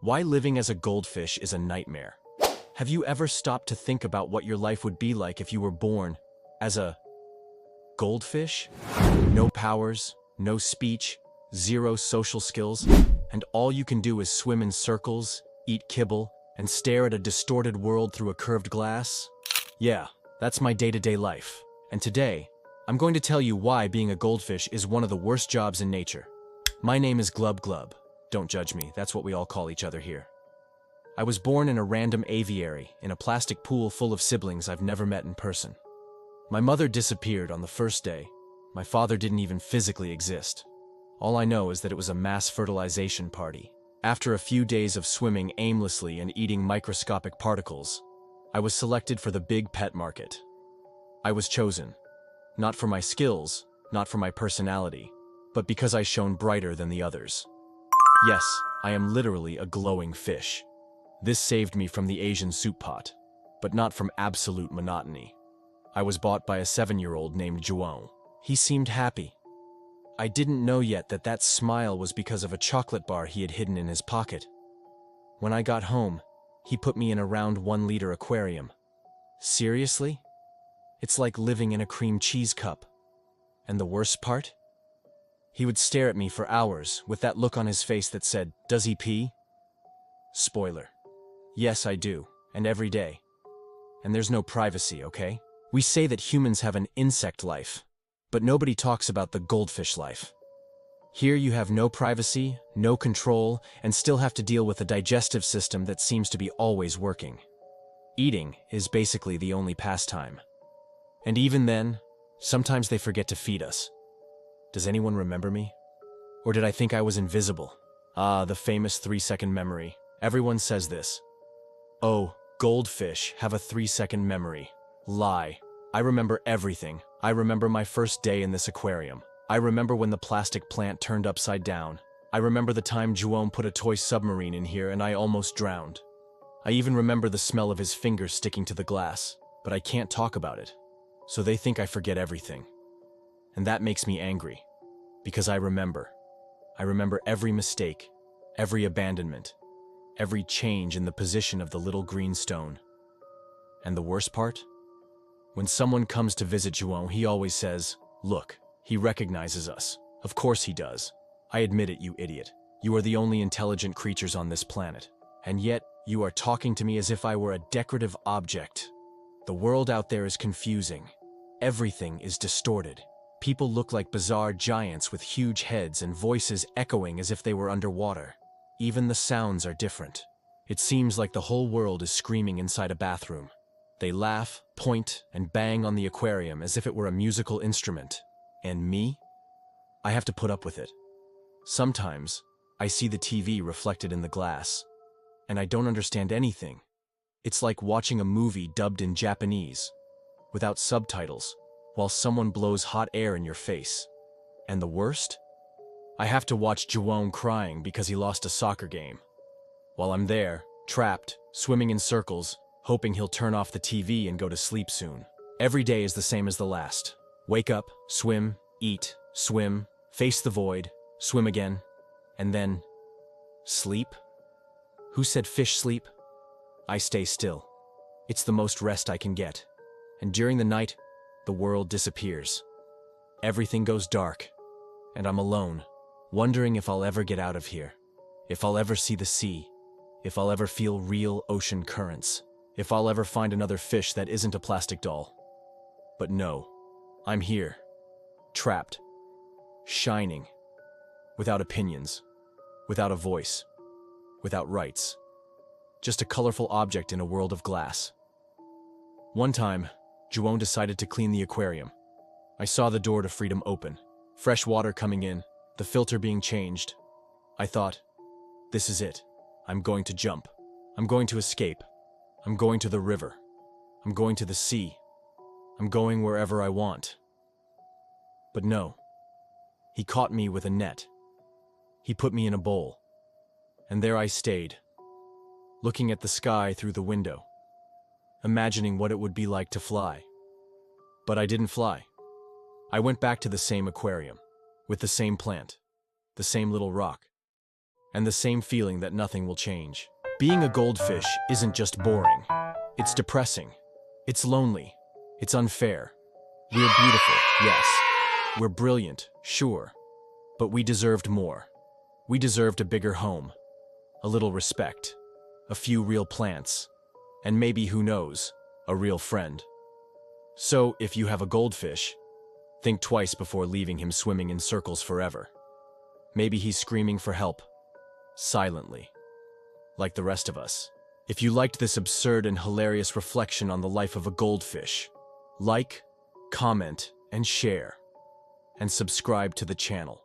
Why living as a goldfish is a nightmare. Have you ever stopped to think about what your life would be like if you were born as a goldfish? No powers, no speech, zero social skills, and all you can do is swim in circles, eat kibble, and stare at a distorted world through a curved glass? Yeah, that's my day-to-day life. And today, I'm going to tell you why being a goldfish is one of the worst jobs in nature. My name is Glub Glub. Don't judge me, that's what we all call each other here. I was born in a random aviary, in a plastic pool full of siblings I've never met in person. My mother disappeared on the first day. My father didn't even physically exist. All I know is that it was a mass fertilization party. After a few days of swimming aimlessly and eating microscopic particles, I was selected for the big pet market. I was chosen, not for my skills, not for my personality, but because I shone brighter than the others. Yes, I am literally a glowing fish. This saved me from the Asian soup pot, but not from absolute monotony. I was bought by a 7-year-old named Juon. He seemed happy. I didn't know yet that that smile was because of a chocolate bar he had hidden in his pocket. When I got home, he put me in a round 1-liter aquarium. Seriously? It's like living in a cream cheese cup. And the worst part? He would stare at me for hours with that look on his face that said, "Does he pee?" Spoiler. Yes, I do, and every day. And there's no privacy, okay? We say that humans have an insect life, but nobody talks about the goldfish life. Here you have no privacy, no control, and still have to deal with a digestive system that seems to be always working. Eating is basically the only pastime. And even then, sometimes they forget to feed us. Does anyone remember me? Or did I think I was invisible? Ah, the famous 3-second memory. Everyone says this. Oh, goldfish have a 3-second memory. Lie. I remember everything. I remember my first day in this aquarium. I remember when the plastic plant turned upside down. I remember the time Juon put a toy submarine in here and I almost drowned. I even remember the smell of his fingers sticking to the glass, but I can't talk about it. So they think I forget everything. And that makes me angry, because I remember. I remember every mistake, every abandonment, every change in the position of the little green stone. And the worst part? When someone comes to visit Juon, he always says, "Look, he recognizes us." Of course he does. I admit it, you idiot. You are the only intelligent creatures on this planet. And yet, you are talking to me as if I were a decorative object. The world out there is confusing. Everything is distorted. People look like bizarre giants with huge heads and voices echoing as if they were underwater. Even the sounds are different. It seems like the whole world is screaming inside a bathroom. They laugh, point, and bang on the aquarium as if it were a musical instrument. And me? I have to put up with it. Sometimes, I see the TV reflected in the glass, and I don't understand anything. It's like watching a movie dubbed in Japanese, without subtitles, while someone blows hot air in your face. And the worst? I have to watch Juon crying because he lost a soccer game. While I'm there, trapped, swimming in circles, hoping he'll turn off the TV and go to sleep soon. Every day is the same as the last. Wake up, swim, eat, swim, face the void, swim again, and then sleep? Who said fish sleep? I stay still. It's the most rest I can get. And during the night, the world disappears. Everything goes dark, and I'm alone, wondering if I'll ever get out of here, if I'll ever see the sea, if I'll ever feel real ocean currents, if I'll ever find another fish that isn't a plastic doll. But no, I'm here, trapped, shining, without opinions, without a voice, without rights, just a colorful object in a world of glass. One time, Juon decided to clean the aquarium. I saw the door to freedom open, fresh water coming in, the filter being changed. I thought, this is it. I'm going to jump. I'm going to escape. I'm going to the river. I'm going to the sea. I'm going wherever I want. But no. He caught me with a net. He put me in a bowl. And there I stayed, looking at the sky through the window, imagining what it would be like to fly. But I didn't fly. I went back to the same aquarium, with the same plant, the same little rock. and the same feeling that nothing will change. Being a goldfish isn't just boring. It's depressing. It's lonely. It's unfair. We're beautiful, yes. We're brilliant, sure. But we deserved more. We deserved a bigger home, a little respect, a few real plants, and maybe, who knows, a real friend. So, if you have a goldfish, think twice before leaving him swimming in circles forever. Maybe he's screaming for help, silently, like the rest of us. If you liked this absurd and hilarious reflection on the life of a goldfish, like, comment, and share, and subscribe to the channel.